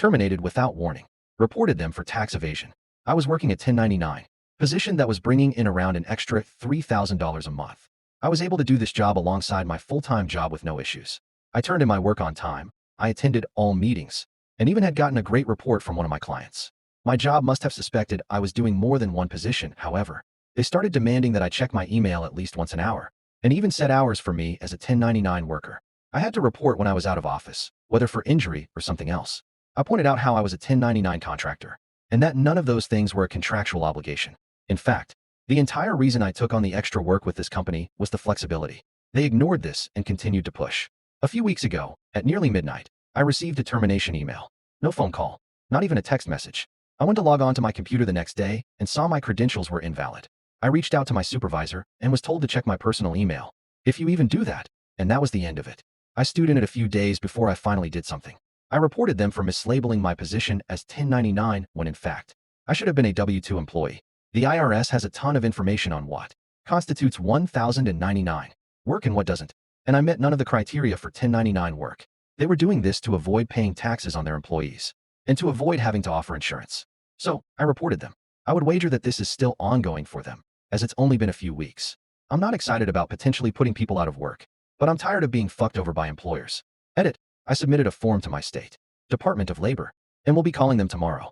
terminated without warning, reported them for tax evasion. I was working at 1099, position that was bringing in around an extra $3,000 a month. I was able to do this job alongside my full-time job with no issues. I turned in my work on time, I attended all meetings, and even had gotten a great report from one of my clients. My job must have suspected I was doing more than one position, however. They started demanding that I check my email at least once an hour, and even set hours for me as a 1099 worker. I had to report when I was out of office, whether for injury or something else. I pointed out how I was a 1099 contractor, and that none of those things were a contractual obligation. In fact, the entire reason I took on the extra work with this company was the flexibility. They ignored this and continued to push. A few weeks ago, at nearly midnight, I received a termination email. No phone call, not even a text message. I went to log on to my computer the next day and saw my credentials were invalid. I reached out to my supervisor and was told to check my personal email, if you even do that, and that was the end of it. I stewed in it a few days before I finally did something. I reported them for mislabeling my position as 1099 when in fact, I should have been a W-2 employee. The IRS has a ton of information on what constitutes 1099 work and what doesn't, and I met none of the criteria for 1099 work. They were doing this to avoid paying taxes on their employees and to avoid having to offer insurance. So, I reported them. I would wager that this is still ongoing for them, as it's only been a few weeks. I'm not excited about potentially putting people out of work, but I'm tired of being fucked over by employers. Edit. I submitted a form to my state Department of Labor, and we'll be calling them tomorrow.